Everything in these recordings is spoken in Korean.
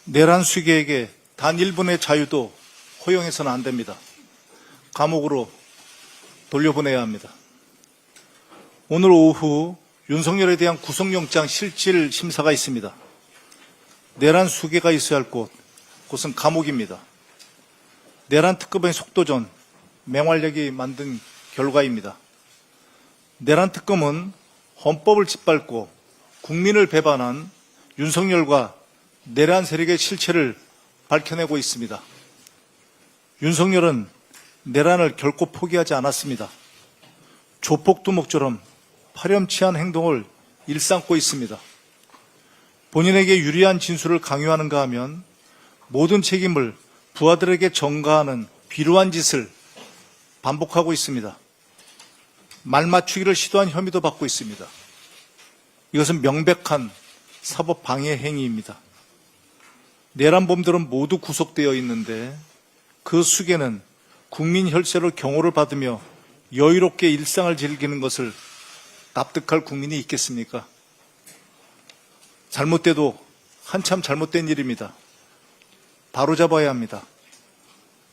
내란 수괴에게 단 1분의 자유도 허용해서는 안 됩니다. 감옥으로 돌려보내야 합니다. 오늘 오후 윤석열에 대한 구속영장 실질 심사가 있습니다. 내란 수괴가 있어야 할 곳은 감옥입니다. 내란 특검의 속도전, 맹활력이 만든 결과입니다. 내란 특검은 헌법을 짓밟고 국민을 배반한 윤석열과 내란 세력의 실체를 밝혀내고 있습니다. 윤석열은 내란을 결코 포기하지 않았습니다. 조폭두목처럼 파렴치한 행동을 일삼고 있습니다. 본인에게 유리한 진술을 강요하는가 하면 모든 책임을 부하들에게 전가하는 비루한 짓을 반복하고 있습니다. 말맞추기를 시도한 혐의도 받고 있습니다. 이것은 명백한 사법 방해 행위입니다. 내란범들은 모두 구속되어 있는데 그 수괴는 국민 혈세로 경호를 받으며 여유롭게 일상을 즐기는 것을 납득할 국민이 있겠습니까? 잘못돼도 한참 잘못된 일입니다. 바로잡아야 합니다.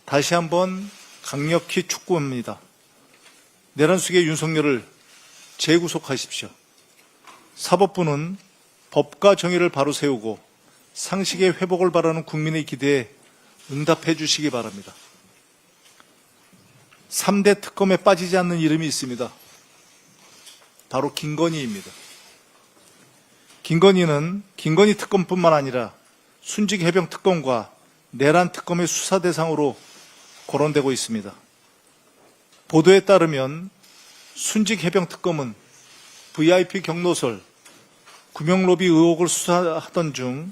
다시 한번 강력히 촉구합니다. 내란 수괴 윤석열을 재구속하십시오. 사법부는 법과 정의를 바로 세우고 상식의 회복을 바라는 국민의 기대에 응답해 주시기 바랍니다. 3대 특검에 빠지지 않는 이름이 있습니다. 바로 김건희입니다. 김건희는 김건희 특검뿐만 아니라 순직해병 특검과 내란 특검의 수사 대상으로 거론되고 있습니다. 보도에 따르면 순직해병 특검은 VIP 경로설, 구명로비 의혹을 수사하던 중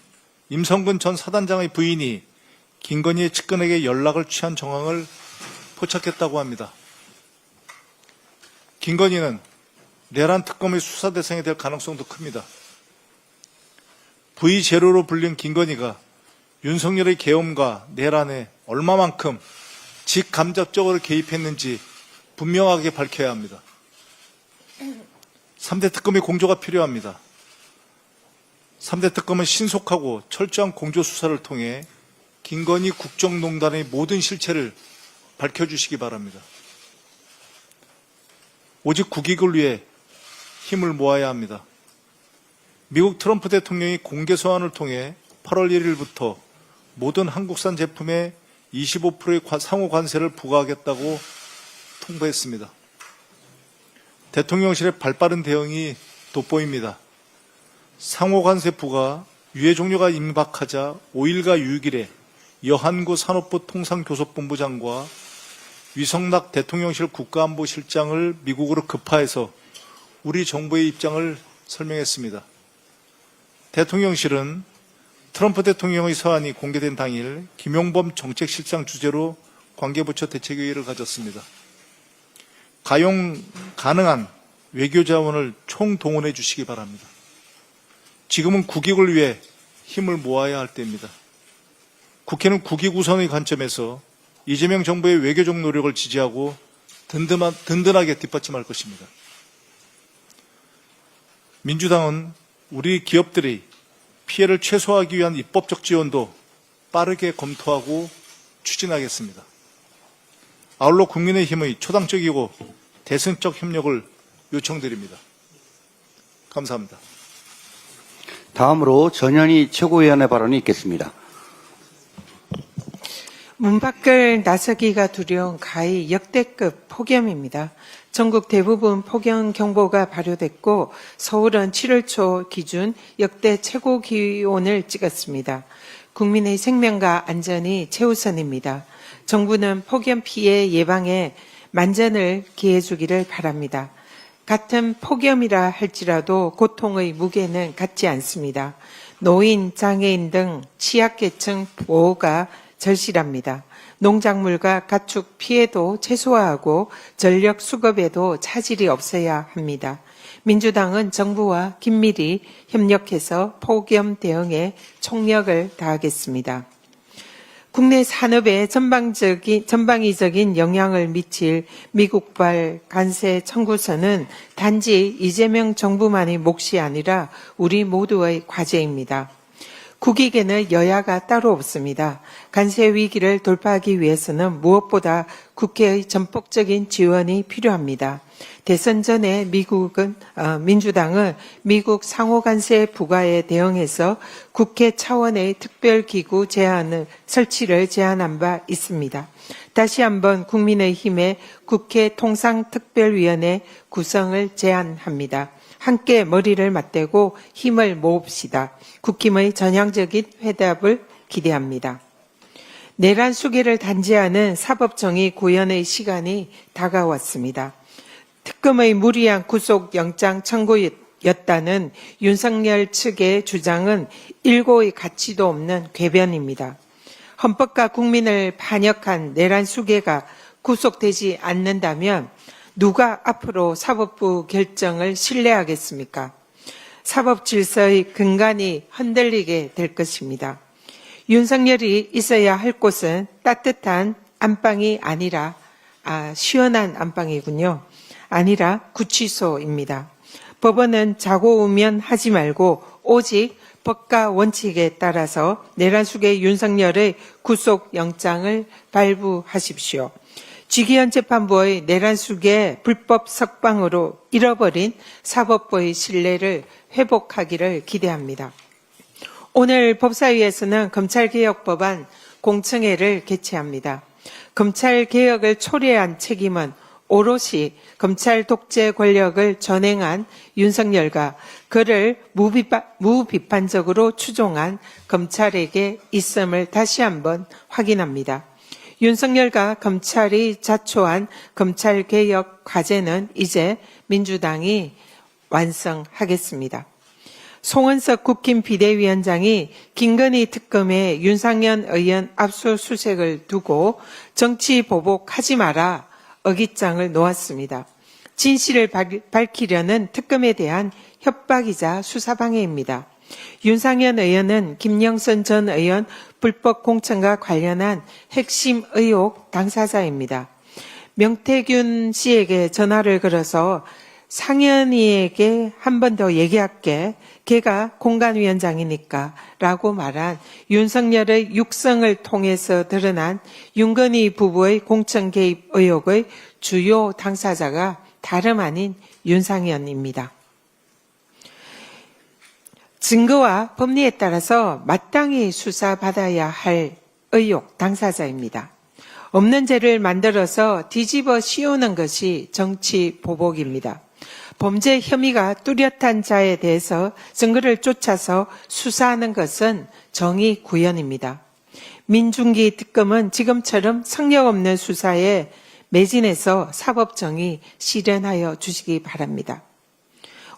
임성근 전 사단장의 부인이 김건희의 측근에게 연락을 취한 정황을 포착했다고 합니다. 김건희는 내란 특검의 수사 대상이 될 가능성도 큽니다. V0로 불린 김건희가 윤석열의 계엄과 내란에 얼마만큼 직간접적으로 개입했는지 분명하게 밝혀야 합니다. 3대 특검의 공조가 필요합니다. 3대 특검은 신속하고 철저한 공조 수사를 통해 김건희 국정농단의 모든 실체를 밝혀주시기 바랍니다. 오직 국익을 위해 힘을 모아야 합니다. 미국 트럼프 대통령이 공개 소환을 통해 8월 1일부터 모든 한국산 제품에 25%의 상호 관세를 부과하겠다고 통보했습니다. 대통령실의 발빠른 대응이 돋보입니다. 상호 관세 부과 유예 종료가 임박하자 5일과 6일에 여한구 산업부 통상교섭본부장과 위성락 대통령실 국가안보실장을 미국으로 급파해서 우리 정부의 입장을 설명했습니다. 대통령실은 트럼프 대통령의 서한이 공개된 당일 김용범 정책실장 주재로 관계부처 대책회의를 가졌습니다. 가용 가능한 외교자원을 총동원해 주시기 바랍니다. 지금은 국익을 위해 힘을 모아야 할 때입니다. 국회는 국익 우선의 관점에서 이재명 정부의 외교적 노력을 지지하고 든든하게 뒷받침할 것입니다. 민주당은 우리 기업들이 피해를 최소화하기 위한 입법적 지원도 빠르게 검토하고 추진하겠습니다. 아울러 국민의힘의 초당적이고 대승적 협력을 요청드립니다. 감사합니다. 다음으로 전현희 최고위원의 발언이 있겠습니다. 문 밖을 나서기가 두려운 가히 역대급 폭염입니다. 전국 대부분 폭염 경보가 발효됐고 서울은 7월 초 기준 역대 최고 기온을 찍었습니다. 국민의 생명과 안전이 최우선입니다. 정부는 폭염 피해 예방에 만전을 기해 주기를 바랍니다. 같은 폭염이라 할지라도 고통의 무게는 같지 않습니다. 노인, 장애인 등 취약계층 보호가 절실합니다. 농작물과 가축 피해도 최소화하고 전력 수급에도 차질이 없어야 합니다. 민주당은 정부와 긴밀히 협력해서 폭염 대응에 총력을 다하겠습니다. 국내 산업에 전방위적인 영향을 미칠 미국발 관세 청구서는 단지 이재명 정부만의 몫이 아니라 우리 모두의 과제입니다. 국익에는 여야가 따로 없습니다. 간세 위기를 돌파하기 위해서는 무엇보다 국회의 전폭적인 지원이 필요합니다. 대선 전에 민주당은 미국 상호 간세 부과에 대응해서 국회 차원의 특별기구 설치를 제안한 바 있습니다. 다시 한번 국민의힘의 국회 통상특별위원회 구성을 제안합니다. 함께 머리를 맞대고 힘을 모읍시다. 국힘의 전향적인 회답을 기대합니다. 내란 수계를 단죄하는 사법정의 구현의 시간이 다가왔습니다. 특검의 무리한 구속영장 청구였다는 윤석열 측의 주장은 일고의 가치도 없는 궤변입니다. 헌법과 국민을 반역한 내란 수계가 구속되지 않는다면 누가 앞으로 사법부 결정을 신뢰하겠습니까? 사법 질서의 근간이 흔들리게 될 것입니다. 윤석열이 있어야 할 곳은 따뜻한 안방이 아니라 시원한 안방이군요. 아니라 구치소입니다. 법원은 자고 우면 하지 말고 오직 법과 원칙에 따라서 내란 수계 윤석열의 구속영장을 발부하십시오. 지기현 재판부의 내란 수계 불법 석방으로 잃어버린 사법부의 신뢰를 회복하기를 기대합니다. 오늘 법사위에서는 검찰개혁법안 공청회를 개최합니다. 검찰개혁을 초래한 책임은 오롯이 검찰 독재 권력을 전행한 윤석열과 그를 무비판적으로 추종한 검찰에게 있음을 다시 한번 확인합니다. 윤석열과 검찰이 자초한 검찰개혁 과제는 이제 민주당이 완성하겠습니다. 송은석 국힘 비대위원장이 김건희 특검에 윤상현 의원 압수수색을 두고 정치 보복하지 마라 어깃장을 놓았습니다. 진실을 밝히려는 특검에 대한 협박이자 수사방해입니다. 윤상현 의원은 김영선 전 의원 불법 공천과 관련한 핵심 의혹 당사자입니다. 명태균 씨에게 전화를 걸어서 상현이에게 한 번 더 얘기할게. 걔가 공관위원장이니까 라고 말한 윤석열의 육성을 통해서 드러난 윤건희 부부의 공천 개입 의혹의 주요 당사자가 다름 아닌 윤상현입니다. 증거와 법리에 따라서 마땅히 수사받아야 할 의혹 당사자입니다. 없는 죄를 만들어서 뒤집어 씌우는 것이 정치 보복입니다. 범죄 혐의가 뚜렷한 자에 대해서 증거를 쫓아서 수사하는 것은 정의 구현입니다. 민중기 특검은 지금처럼 성역 없는 수사에 매진해서 사법정의 실현하여 주시기 바랍니다.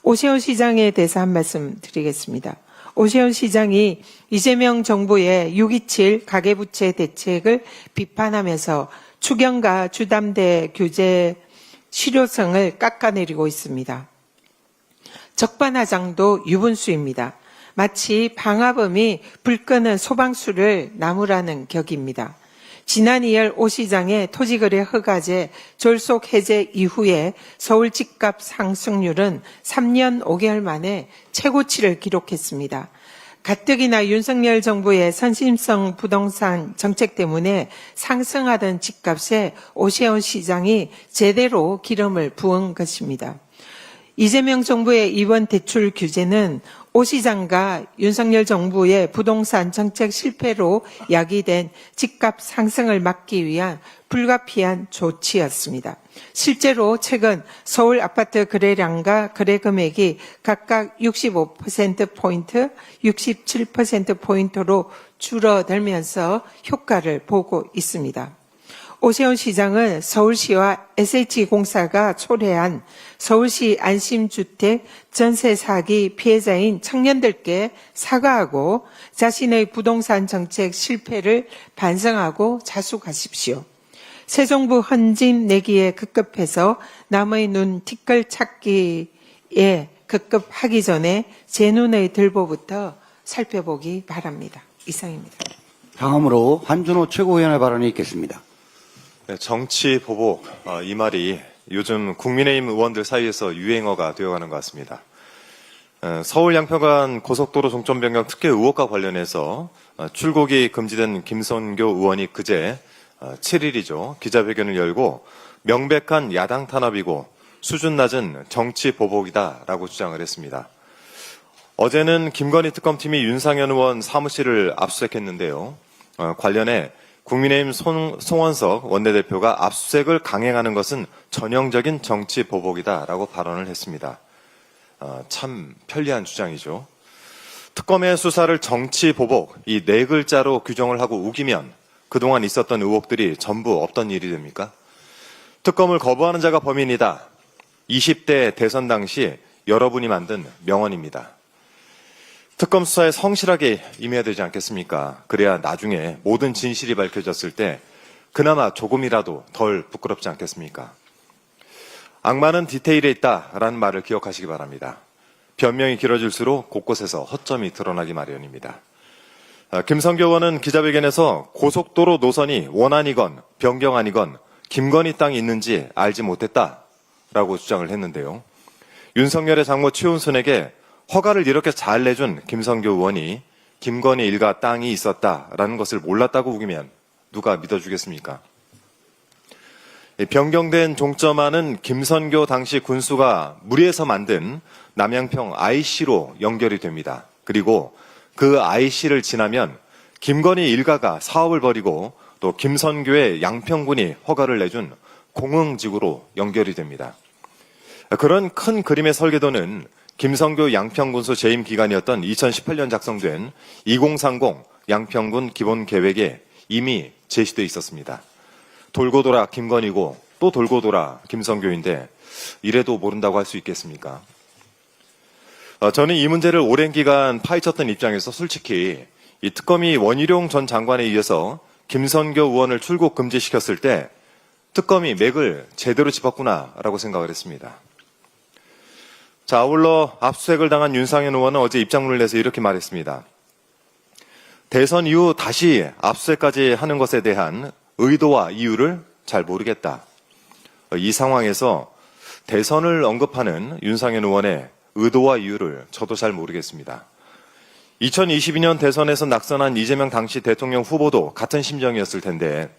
오세훈 시장에 대해서 한 말씀 드리겠습니다. 오세훈 시장이 이재명 정부의 6.27 가계부채 대책을 비판하면서 추경과 주담대 규제 실효성을 깎아내리고 있습니다. 적반하장도 유분수입니다. 마치 방화범이 불 끄는 소방수를 나무라는 격입니다. 지난 2월 오 시장의 토지거래 허가제 졸속 해제 이후에 서울 집값 상승률은 3년 5개월 만에 최고치를 기록했습니다. 가뜩이나 윤석열 정부의 선심성 부동산 정책 때문에 상승하던 집값에 오세훈 시장이 제대로 기름을 부은 것입니다. 이재명 정부의 이번 대출 규제는 오 시장과 윤석열 정부의 부동산 정책 실패로 야기된 집값 상승을 막기 위한 불가피한 조치였습니다. 실제로 최근 서울 아파트 거래량과 거래 금액이 각각 65%포인트, 67%포인트로 줄어들면서 효과를 보고 있습니다. 오세훈 시장은 서울시와 SH공사가 초래한 서울시 안심주택 전세 사기 피해자인 청년들께 사과하고 자신의 부동산 정책 실패를 반성하고 자숙하십시오. 새 정부 헌진 내기에 급급해서 남의 눈 티끌 찾기에 급급하기 전에 제 눈의 들보부터 살펴보기 바랍니다. 이상입니다. 다음으로 한준호 최고위원의 발언이 있겠습니다. 네, 정치 보복, 이 말이 요즘 국민의힘 의원들 사이에서 유행어가 되어가는 것 같습니다. 서울 양평간 고속도로 종점 변경 특혜 의혹과 관련해서 출국이 금지된 김선교 의원이 그제 7일이죠. 기자회견을 열고 명백한 야당 탄압이고 수준 낮은 정치 보복이다라고 주장을 했습니다. 어제는 김건희 특검팀이 윤상현 의원 사무실을 압수수색했는데요. 관련해 국민의힘 송원석 원내대표가 압수수색을 강행하는 것은 전형적인 정치 보복이다라고 발언을 했습니다. 참 편리한 주장이죠. 특검의 수사를 정치 보복, 이 네 글자로 규정을 하고 우기면 그동안 있었던 의혹들이 전부 없던 일이 됩니까? 특검을 거부하는 자가 범인이다. 20대 대선 당시 여러분이 만든 명언입니다. 특검 수사에 성실하게 임해야 되지 않겠습니까? 그래야 나중에 모든 진실이 밝혀졌을 때 그나마 조금이라도 덜 부끄럽지 않겠습니까? 악마는 디테일에 있다라는 말을 기억하시기 바랍니다. 변명이 길어질수록 곳곳에서 허점이 드러나기 마련입니다. 김선교 의원은 기자회견에서 고속도로 노선이 원안이건 변경안이건 김건희 땅이 있는지 알지 못했다라고 주장을 했는데요. 윤석열의 장모 최은순에게 허가를 이렇게 잘 내준 김선교 의원이 김건희 일가 땅이 있었다라는 것을 몰랐다고 우기면 누가 믿어주겠습니까? 변경된 종점안은 김선교 당시 군수가 무리해서 만든 남양평 IC로 연결이 됩니다. 그리고 그 IC를 지나면 김건희 일가가 사업을 벌이고 또 김선교의 양평군이 허가를 내준 공흥지구로 연결이 됩니다. 그런 큰 그림의 설계도는 김선교 양평군수 재임 기간이었던 2018년 작성된 2030 양평군 기본계획에 이미 제시되어 있었습니다. 돌고 돌아 김건희고 또 돌고 돌아 김선교인데 이래도 모른다고 할 수 있겠습니까? 저는 이 문제를 오랜 기간 파헤쳤던 입장에서 솔직히 이 특검이 원희룡 전 장관에 의해서 김선교 의원을 출국 금지시켰을 때 특검이 맥을 제대로 짚었구나라고 생각을 했습니다. 자, 아울러 압수수색을 당한 윤상현 의원은 어제 입장문을 내서 이렇게 말했습니다. 대선 이후 다시 압수수색까지 하는 것에 대한 의도와 이유를 잘 모르겠다. 이 상황에서 대선을 언급하는 윤상현 의원의 의도와 이유를 저도 잘 모르겠습니다. 2022년 대선에서 낙선한 이재명 당시 대통령 후보도 같은 심정이었을 텐데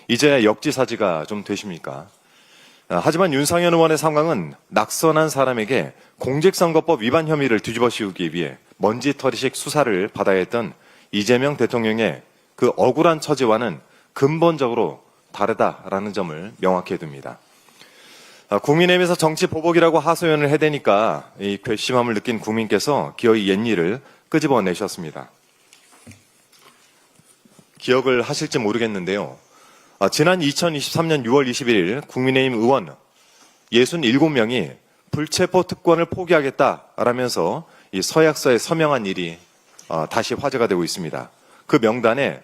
이제 역지사지가 좀 되십니까? 하지만 윤상현 의원의 상황은 낙선한 사람에게 공직선거법 위반 혐의를 뒤집어 씌우기 위해 먼지털이식 수사를 받아야 했던 이재명 대통령의 그 억울한 처지와는 근본적으로 다르다라는 점을 명확히 해둡니다. 국민의힘에서 정치 보복이라고 하소연을 해대니까 이 괘씸함을 느낀 국민께서 기어이 옛일을 끄집어내셨습니다. 기억을 하실지 모르겠는데요. 지난 2023년 6월 21일 국민의힘 의원 67명이 불체포 특권을 포기하겠다라면서 이 서약서에 서명한 일이 다시 화제가 되고 있습니다. 그 명단에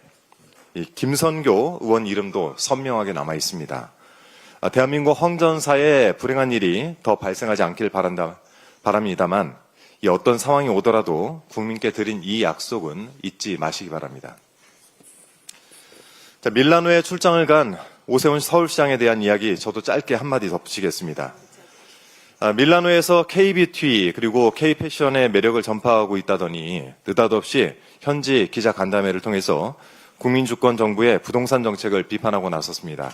이 김선교 의원 이름도 선명하게 남아 있습니다. 대한민국 헌전사에 불행한 일이 더 발생하지 않길 바랍니다만 이 어떤 상황이 오더라도 국민께 드린 이 약속은 잊지 마시기 바랍니다. 자, 밀라노에 출장을 간 오세훈 서울시장에 대한 이야기 저도 짧게 한마디 덧붙이겠습니다. 밀라노에서 K뷰티 그리고 K패션의 매력을 전파하고 있다더니 느닷없이 현지 기자 간담회를 통해서 국민주권 정부의 부동산 정책을 비판하고 나섰습니다.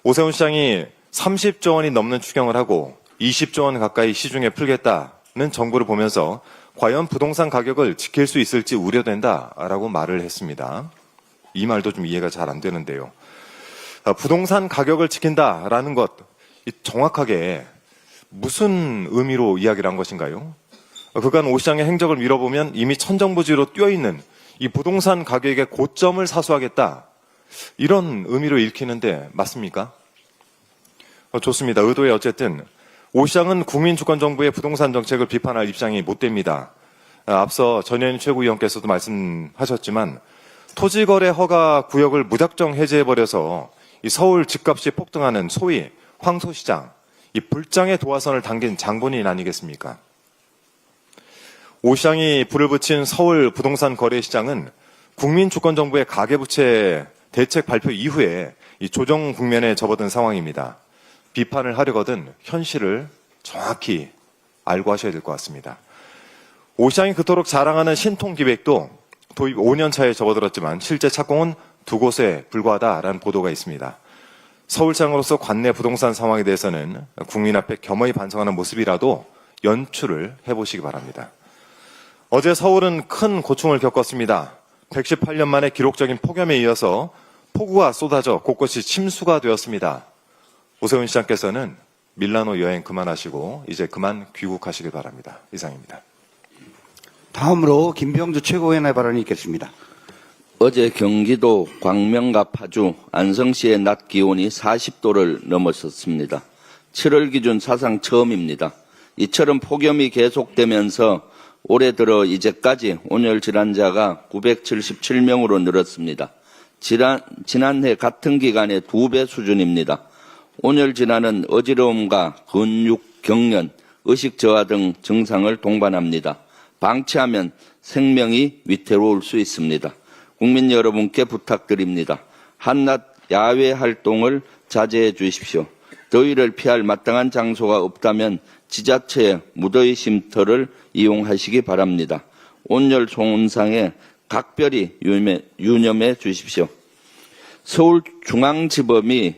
오세훈 시장이 30조 원이 넘는 추경을 하고 20조 원 가까이 시중에 풀겠다는 정보를 보면서 과연 부동산 가격을 지킬 수 있을지 우려된다라고 말을 했습니다. 이 말도 좀 이해가 잘 안 되는데요. 부동산 가격을 지킨다라는 것 정확하게 무슨 의미로 이야기를 한 것인가요? 그간 오 시장의 행적을 밀어보면 이미 천정부지로 뛰어있는 이 부동산 가격의 고점을 사수하겠다. 이런 의미로 읽히는데 맞습니까? 좋습니다. 의도에 어쨌든 오 시장은 국민주권정부의 부동산 정책을 비판할 입장이 못 됩니다. 앞서 전현희 최고위원께서도 말씀하셨지만 토지거래 허가 구역을 무작정 해제해버려서 이 서울 집값이 폭등하는 소위 황소시장, 이 불장의 도화선을 당긴 장본인 아니겠습니까? 오 시장이 불을 붙인 서울 부동산 거래시장은 국민주권정부의 가계부채 대책 발표 이후에 이 조정 국면에 접어든 상황입니다. 비판을 하려거든 현실을 정확히 알고 하셔야 될 것 같습니다. 오 시장이 그토록 자랑하는 신통기획도 도입 5년 차에 접어들었지만 실제 착공은 2곳에 불과하다라는 보도가 있습니다. 서울시장으로서 관내 부동산 상황에 대해서는 국민 앞에 겸허히 반성하는 모습이라도 연출을 해보시기 바랍니다. 어제 서울은 큰 고충을 겪었습니다. 118년 만에 기록적인 폭염에 이어서 폭우가 쏟아져 곳곳이 침수가 되었습니다. 오세훈 시장께서는 밀라노 여행 그만하시고 이제 그만 귀국하시길 바랍니다. 이상입니다. 다음으로 김병주 최고위원의 발언이 있겠습니다. 어제 경기도 광명과 파주, 안성시의 낮 기온이 40도를 넘어섰습니다. 7월 기준 사상 처음입니다. 이처럼 폭염이 계속되면서 올해 들어 이제까지 온열 질환자가 977명으로 늘었습니다. 지난해 같은 기간의 2배 수준입니다. 온열 질환은 어지러움과 근육 경련, 의식 저하 등 증상을 동반합니다. 방치하면 생명이 위태로울 수 있습니다. 국민 여러분께 부탁드립니다. 한낮 야외 활동을 자제해 주십시오. 더위를 피할 마땅한 장소가 없다면 지자체의 무더위 쉼터를 이용하시기 바랍니다. 온열 손상에 각별히 유념해 주십시오. 서울중앙지법이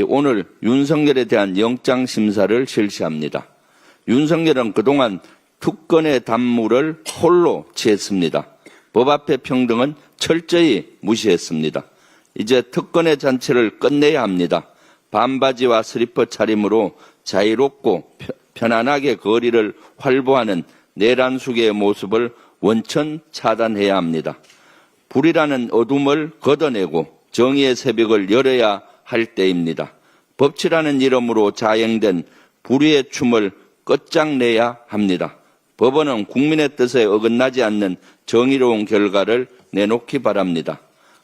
오늘 윤석열에 대한 영장심사를 실시합니다. 윤석열은 그동안 특권의 단물을 홀로 취했습니다. 법 앞의 평등은 철저히 무시했습니다. 이제 특권의 잔치를 끝내야 합니다. 반바지와 슬리퍼 차림으로 자유롭고 편안하게 거리를 활보하는 내란숙의 모습을 원천 차단해야 합니다. 불이라는 어둠을 걷어내고 정의의 새벽을 열어야 할 때입니다. 법치라는 이름으로 자행된 불의의 춤을 끝장내야 합니다. 법원은 국민의 뜻에 어긋나지 않는 정의로운 결과를 내놓기 바랍니다.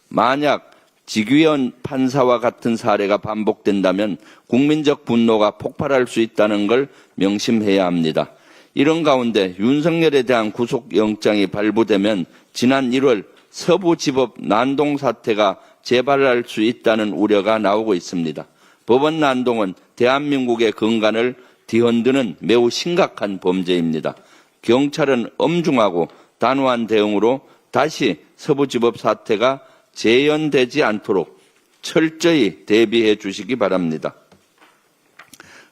만약 직위원 판사와 같은 사례가 반복된다면 국민적 분노가 폭발할 수 있다는 걸 명심해야 합니다. 이런 가운데 윤석열에 대한 구속영장이 발부되면 지난 1월 서부지법 난동 사태가 재발할 수 있다는 우려가 나오고 있습니다. 법원 난동은 대한민국의 건강을 뒤흔드는 매우 심각한 범죄입니다. 경찰은 엄중하고 단호한 대응으로 다시 서부지법 사태가 재현되지 않도록 철저히 대비해 주시기 바랍니다.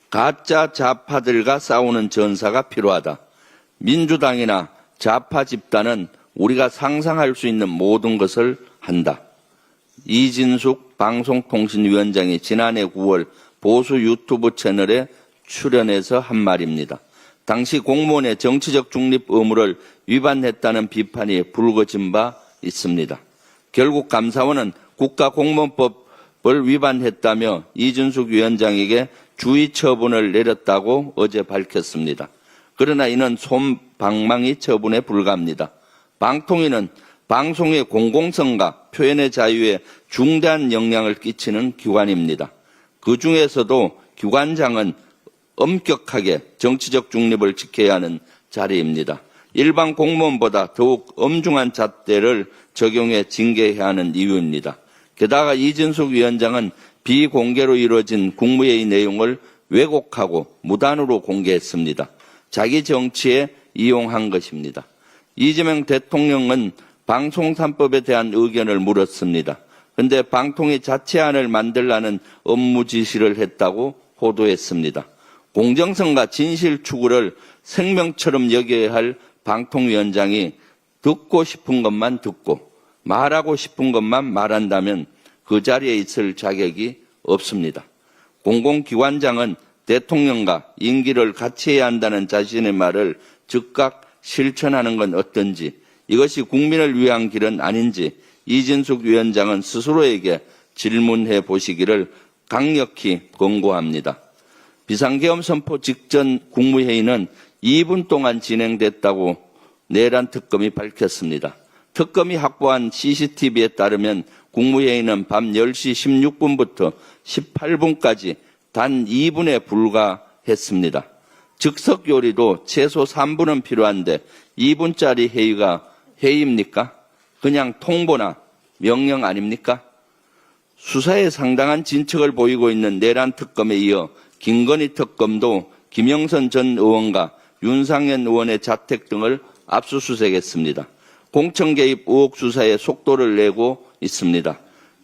가짜 좌파들과 싸우는 전사가 필요하다. 민주당이나 좌파 집단은 우리가 상상할 수 있는 모든 것을 한다. 이진숙 방송통신위원장이 지난해 9월 보수 유튜브 채널에 출연해서 한 말입니다. 당시 공무원의 정치적 중립 의무를 위반했다는 비판이 불거진 바 있습니다. 결국 감사원은 국가공무원법을 위반했다며 이준숙 위원장에게 주의 처분을 내렸다고 어제 밝혔습니다. 그러나 이는 솜방망이 처분에 불과합니다. 방통위는 방송의 공공성과 표현의 자유에 중대한 영향을 끼치는 기관입니다. 그 중에서도 기관장은 엄격하게 정치적 중립을 지켜야 하는 자리입니다. 일반 공무원보다 더욱 엄중한 잣대를 적용해 징계해야 하는 이유입니다. 게다가 이진숙 위원장은 비공개로 이루어진 국무회의 내용을 왜곡하고 무단으로 공개했습니다. 자기 정치에 이용한 것입니다. 이재명 대통령은 방송 3법에 대한 의견을 물었습니다. 그런데 방통위 자체안을 만들라는 업무 지시를 했다고 호도했습니다. 공정성과 진실 추구를 생명처럼 여겨야 할 방통위원장이 듣고 싶은 것만 듣고 말하고 싶은 것만 말한다면 그 자리에 있을 자격이 없습니다. 공공기관장은 대통령과 임기를 같이 해야 한다는 자신의 말을 즉각 실천하는 건 어떤지, 이것이 국민을 위한 길은 아닌지 이진숙 위원장은 스스로에게 질문해 보시기를 강력히 권고합니다. 비상계엄 선포 직전 국무회의는 2분 동안 진행됐다고 내란 특검이 밝혔습니다. 특검이 확보한 CCTV에 따르면 국무회의는 밤 10시 16분부터 18분까지 단 2분에 불과했습니다. 즉석 요리도 최소 3분은 필요한데 2분짜리 회의가 회의입니까? 그냥 통보나 명령 아닙니까? 수사에 상당한 진척을 보이고 있는 내란 특검에 이어 김건희 특검도 김영선 전 의원과 윤상현 의원의 자택 등을 압수수색했습니다. 공천 개입 의혹 수사에 속도를 내고 있습니다.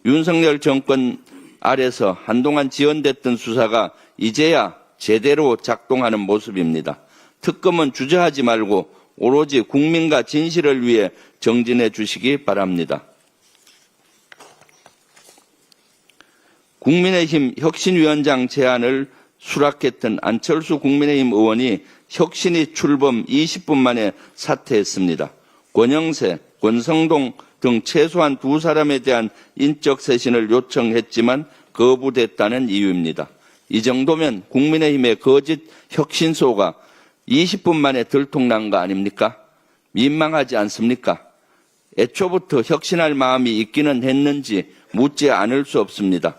윤석열 정권 아래서 한동안 지연됐던 수사가 이제야 제대로 작동하는 모습입니다. 특검은 주저하지 말고 오로지 국민과 진실을 위해 정진해 주시기 바랍니다. 국민의힘 혁신위원장 제안을 수락했던 안철수 국민의힘 의원이 혁신위 출범 20분 만에 사퇴했습니다. 권영세, 권성동 등 최소한 2사람에 대한 인적 쇄신을 요청했지만 거부됐다는 이유입니다. 이 정도면 국민의힘의 거짓 혁신소가 20분 만에 들통난 거 아닙니까? 민망하지 않습니까? 애초부터 혁신할 마음이 있기는 했는지 묻지 않을 수 없습니다.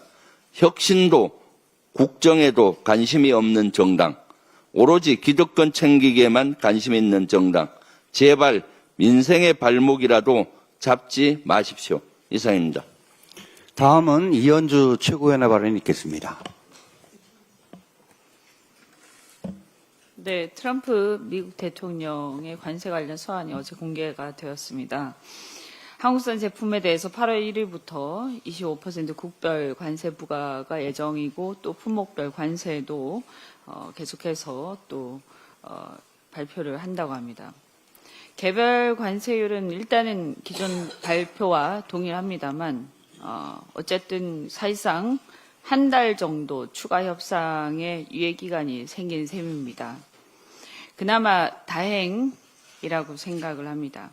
혁신도 국정에도 관심이 없는 정당, 오로지 기득권 챙기기에만 관심 있는 정당, 제발 민생의 발목이라도 잡지 마십시오. 이상입니다. 다음은 이현주 최고위원의 발언이 있겠습니다. 네, 트럼프 미국 대통령의 관세 관련 서한이 어제 공개가 되었습니다. 한국산 제품에 대해서 8월 1일부터 25% 국별 관세 부과가 예정이고 또 품목별 관세도 계속해서 또 발표를 한다고 합니다. 개별 관세율은 일단은 기존 발표와 동일합니다만 어쨌든 사실상 한 달 정도 추가 협상의 유예 기간이 생긴 셈입니다. 그나마 다행이라고 생각을 합니다.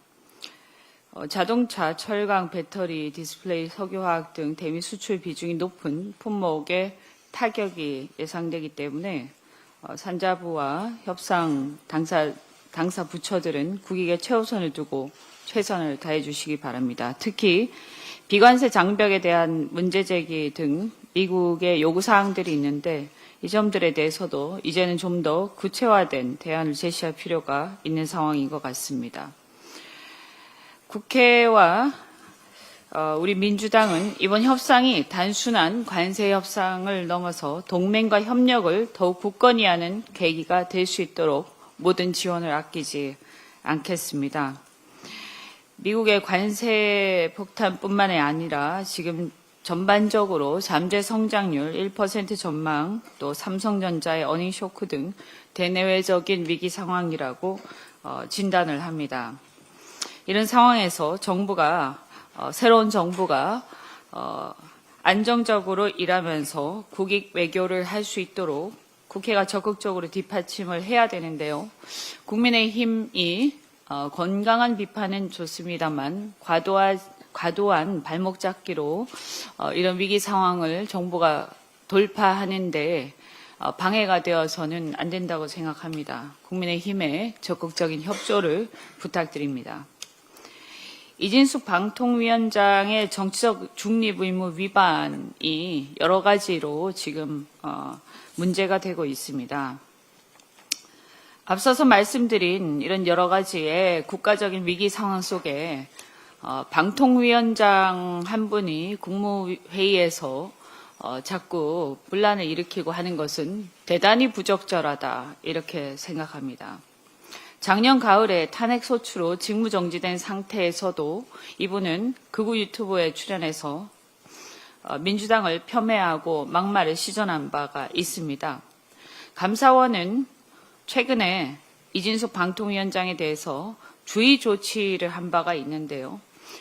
자동차, 철강, 배터리, 디스플레이, 석유화학 등 대미 수출 비중이 높은 품목에 타격이 예상되기 때문에 산자부와 협상 당사 부처들은 국익에 최우선을 두고 최선을 다해 주시기 바랍니다. 특히 비관세 장벽에 대한 문제 제기 등 미국의 요구사항들이 있는데 이 점들에 대해서도 이제는 좀 더 구체화된 대안을 제시할 필요가 있는 상황인 것 같습니다. 국회와 우리 민주당은 이번 협상이 단순한 관세 협상을 넘어서 동맹과 협력을 더욱 굳건히 하는 계기가 될 수 있도록 모든 지원을 아끼지 않겠습니다. 미국의 관세 폭탄뿐만이 아니라 지금 전반적으로 잠재 성장률 1% 전망, 또 삼성전자의 어닝 쇼크 등 대내외적인 위기 상황이라고 진단을 합니다. 이런 상황에서 새로운 정부가 안정적으로 일하면서 국익 외교를 할 수 있도록 국회가 적극적으로 뒷받침을 해야 되는데요. 국민의힘이 건강한 비판은 좋습니다만 과도한 발목 잡기로 이런 위기 상황을 정부가 돌파하는데 방해가 되어서는 안 된다고 생각합니다. 국민의힘의 적극적인 협조를 부탁드립니다. 이진숙 방통위원장의 정치적 중립 의무 위반이 여러 가지로 지금 문제가 되고 있습니다. 앞서서 말씀드린 이런 여러 가지의 국가적인 위기 상황 속에 방통위원장 한 분이 국무회의에서 자꾸 분란을 일으키고 하는 것은 대단히 부적절하다 이렇게 생각합니다. 작년 가을에 탄핵소추로 직무정지된 상태에서도 이분은 극우 유튜브에 출연해서 민주당을 폄훼하고 막말을 시전한 바가 있습니다. 감사원은 최근에 이진숙 방통위원장에 대해서 주의 조치를 한 바가 있는데요.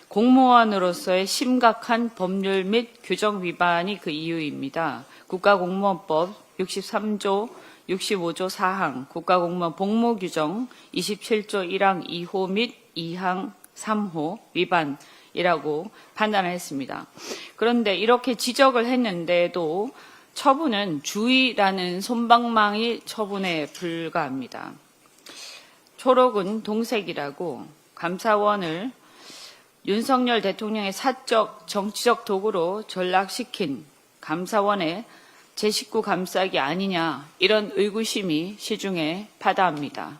공무원으로서의 심각한 법률 및 규정 위반이 그 이유입니다. 국가공무원법 63조 65조 4항, 국가공무원 복무규정 27조 1항 2호 및 2항 3호 위반이라고 판단을 했습니다. 그런데 이렇게 지적을 했는데도 처분은 주의라는 솜방망이 처분에 불과합니다. 초록은 동색이라고 감사원을 윤석열 대통령의 사적 정치적 도구로 전락시킨 감사원의 제19 감싸기 아니냐 이런 의구심이 시중에 파다합니다.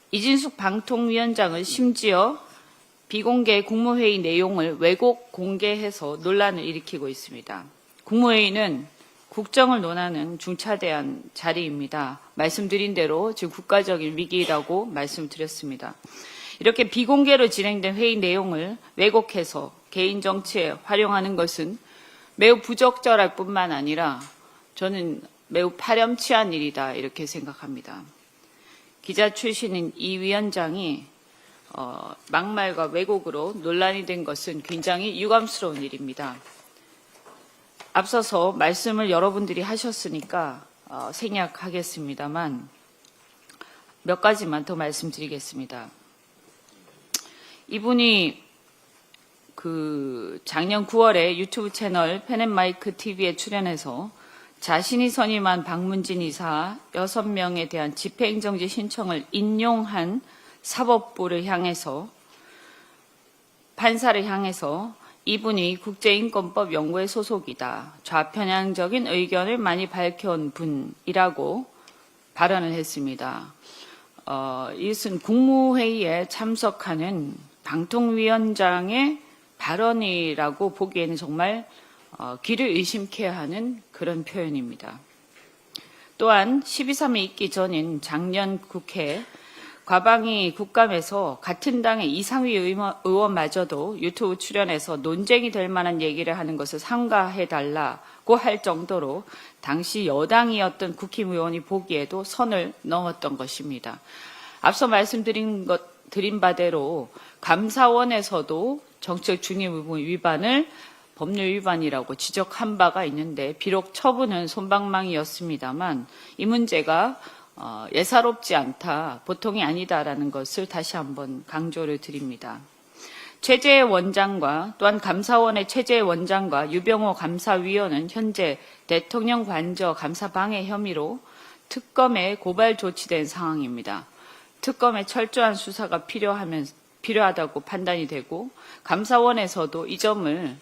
이진숙 방통위원장은 심지어 비공개 국무회의 내용을 왜곡 공개해서 논란을 일으키고 있습니다. 국무회의는 국정을 논하는 중차대한 자리입니다. 말씀드린 대로 지금 국가적인 위기라고 말씀드렸습니다. 이렇게 비공개로 진행된 회의 내용을 왜곡해서 개인 정치에 활용하는 것은 매우 부적절할 뿐만 아니라 저는 매우 파렴치한 일이다 이렇게 생각합니다. 기자 출신인 이 위원장이 막말과 왜곡으로 논란이 된 것은 굉장히 유감스러운 일입니다. 앞서서 말씀을 여러분들이 하셨으니까 생략하겠습니다만 몇 가지만 더 말씀드리겠습니다. 이분이 작년 9월에 유튜브 채널 펜앤마이크 TV에 출연해서 자신이 선임한 박문진 이사 6명에 대한 집행정지 신청을 인용한 사법부를 향해서 판사를 향해서 이분이 국제인권법 연구회 소속이다. 좌편향적인 의견을 많이 밝혀온 분이라고 발언을 했습니다. 이것은 국무회의에 참석하는 방통위원장의 발언이라고 보기에는 정말 귀를 의심케 하는 그런 표현입니다. 또한 12.3이 있기 전인 작년 국회 과방위 국감에서 같은 당의 이상위 의원마저도 유튜브 출연해서 논쟁이 될 만한 얘기를 하는 것을 삼가해달라고 할 정도로 당시 여당이었던 국힘의원이 보기에도 선을 넘었던 것입니다. 앞서 말씀드린 바대로 감사원에서도 정책 중립 의무 위반을 법률 위반이라고 지적한 바가 있는데 비록 처분은 솜방망이였습니다만 이 문제가 예사롭지 않다, 보통이 아니다라는 것을 다시 한번 강조를 드립니다. 최재해 원장과 또한 감사원의 최재해 원장과 유병호 감사위원은 현재 대통령 관저 감사 방해 혐의로 특검에 고발 조치된 상황입니다. 특검의 철저한 수사가 필요하다고 판단이 되고 감사원에서도 이 점을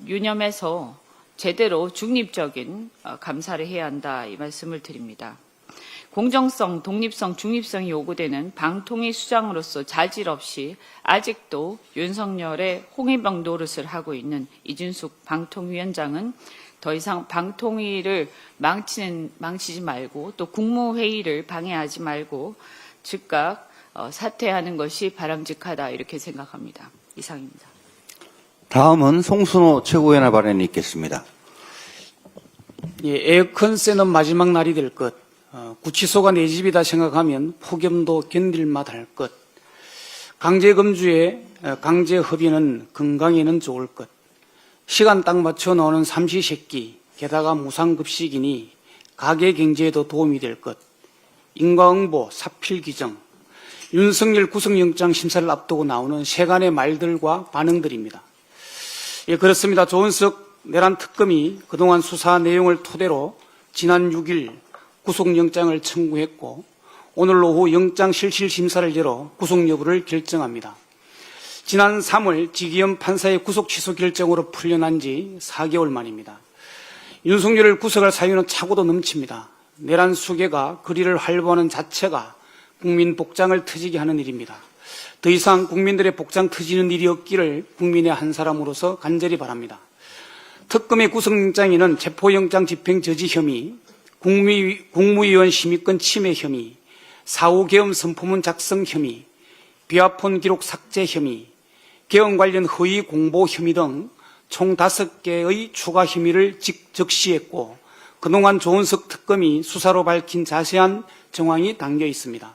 유념해서 제대로 중립적인 감사를 해야 한다 이 말씀을 드립니다. 공정성, 독립성, 중립성이 요구되는 방통위 수장으로서 자질 없이 아직도 윤석열의 홍위병 노릇을 하고 있는 이준숙 방통위원장은 더 이상 방통위를 망치지 말고 또 국무회의를 방해하지 말고 즉각 사퇴하는 것이 바람직하다 이렇게 생각합니다. 이상입니다. 다음은 송순호 최고위원의 발언이 있겠습니다. 예, 에어컨 쐬는 마지막 날이 될 것. 구치소가 내 집이다 생각하면 폭염도 견딜 맛할 것. 강제금주에 강제흡연은 건강에는 좋을 것. 시간 딱 맞춰 나오는 삼시세끼, 게다가 무상급식이니 가계 경제에도 도움이 될 것. 인과응보, 사필규정, 윤석열 구속영장 심사를 앞두고 나오는 세간의 말들과 반응들입니다. 예, 그렇습니다. 조은석 내란 특검이 그동안 수사 내용을 토대로 지난 6일 구속영장을 청구했고 오늘 오후 영장실실심사를 열어 구속 여부를 결정합니다. 지난 3월 지기현 판사의 구속 취소 결정으로 풀려난 지 4개월 만입니다. 윤석열을 구속할 사유는 차고도 넘칩니다. 내란 수괴가 거리를 활보하는 자체가 국민 복장을 터지게 하는 일입니다. 더 이상 국민들의 복장 터지는 일이 없기를 국민의 한 사람으로서 간절히 바랍니다. 특검의 구속영장에는 체포영장 집행 저지 혐의, 국무위원 심의권 침해 혐의, 사후계엄 선포문 작성 혐의, 비화폰 기록 삭제 혐의, 계엄 관련 허위 공보 혐의 등 총 5개의 추가 혐의를 적시했고 그동안 조은석 특검이 수사로 밝힌 자세한 정황이 담겨 있습니다.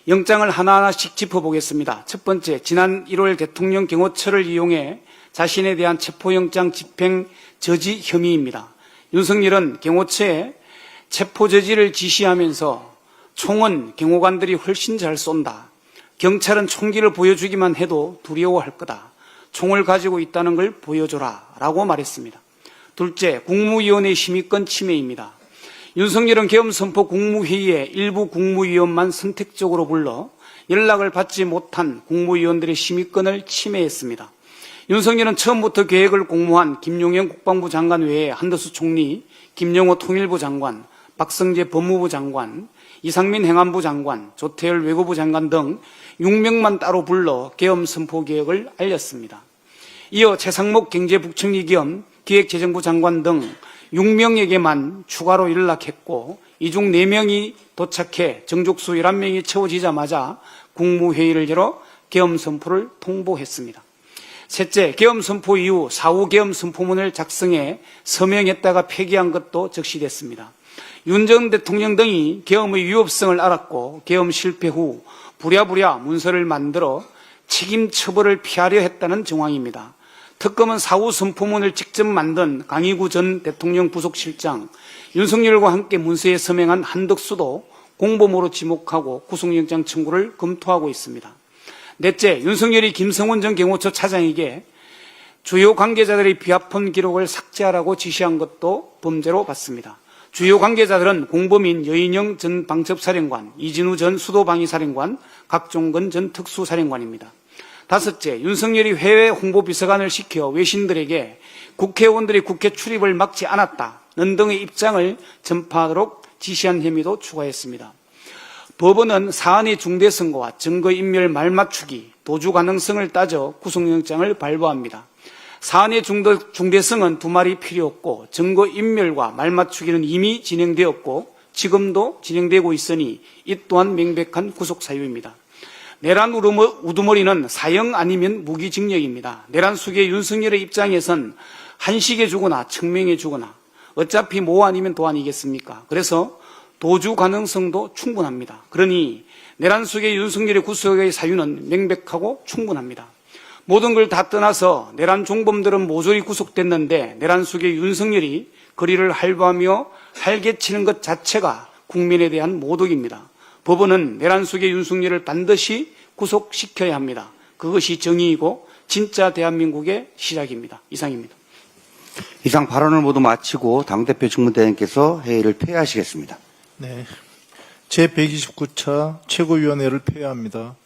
영장을 하나하나씩 짚어보겠습니다. 첫 번째, 지난 1월 대통령 경호처를 이용해 자신에 대한 체포영장 집행 저지 혐의입니다. 윤석열은 경호처에 체포 저지를 지시하면서 총은 경호관들이 훨씬 잘 쏜다. 경찰은 총기를 보여주기만 해도 두려워할 거다. 총을 가지고 있다는 걸 보여줘라 라고 말했습니다. 둘째, 국무위원회 심의권 침해입니다. 윤석열은 계엄 선포 국무회의에 일부 국무위원만 선택적으로 불러 연락을 받지 못한 국무위원들의 심의권을 침해했습니다. 윤석열은 처음부터 계획을 공모한 김용현 국방부 장관 외에 한덕수 총리, 김영호 통일부 장관, 박성재 법무부 장관, 이상민 행안부 장관, 조태열 외교부 장관 등 6명만 따로 불러 계엄 선포 계획을 알렸습니다. 이어 최상목 경제부총리 겸 기획재정부 장관 등 6명에게만 추가로 연락했고 이 중 4명이 도착해 정족수 11명이 채워지자마자 국무회의를 열어 계엄 선포를 통보했습니다. 셋째, 계엄 선포 이후 사후 계엄 선포문을 작성해 서명했다가 폐기한 것도 적시됐습니다. 윤 전 대통령 등이 계엄의 위협성을 알았고 계엄 실패 후 부랴부랴 문서를 만들어 책임 처벌을 피하려 했다는 정황입니다. 특검은 사후 선포문을 직접 만든 강희구 전 대통령 부속실장, 윤석열과 함께 문서에 서명한 한덕수도 공범으로 지목하고 구속영장 청구를 검토하고 있습니다. 넷째, 윤석열이 김성원 전 경호처 차장에게 주요 관계자들의 비합헌 기록을 삭제하라고 지시한 것도 범죄로 봤습니다. 주요 관계자들은 공범인 여인영 전 방첩사령관, 이진우 전 수도방위사령관, 각종건 전 특수사령관입니다. 다섯째, 윤석열이 해외 홍보비서관을 시켜 외신들에게 국회의원들이 국회 출입을 막지 않았다는 등의 입장을 전파하도록 지시한 혐의도 추가했습니다. 법원은 사안의 중대성과 증거인멸 말맞추기, 도주 가능성을 따져 구속영장을 발부합니다. 사안의 중대성은 두말이 필요 없고 증거인멸과 말맞추기는 이미 진행되었고 지금도 진행되고 있으니 이 또한 명백한 구속사유입니다. 내란 우두머리는 사형 아니면 무기징역입니다. 내란 수계 윤석열의 입장에선 한식에 주거나 청명에 주거나 어차피 뭐 아니면 도 아니겠습니까? 그래서 도주 가능성도 충분합니다. 그러니 내란 수계 윤석열의 구속의 사유는 명백하고 충분합니다. 모든 걸 다 떠나서 내란 종범들은 모조리 구속됐는데 내란 수계 윤석열이 거리를 할부하며 활개치는 것 자체가 국민에 대한 모독입니다. 법원은 내란 수계 윤석열을 반드시 구속시켜야 합니다. 그것이 정의이고 진짜 대한민국의 시작입니다. 이상입니다. 이상 발언을 모두 마치고 당대표 직무대행께서 회의를 폐회하시겠습니다. 네. 제129차 최고위원회를 폐회합니다.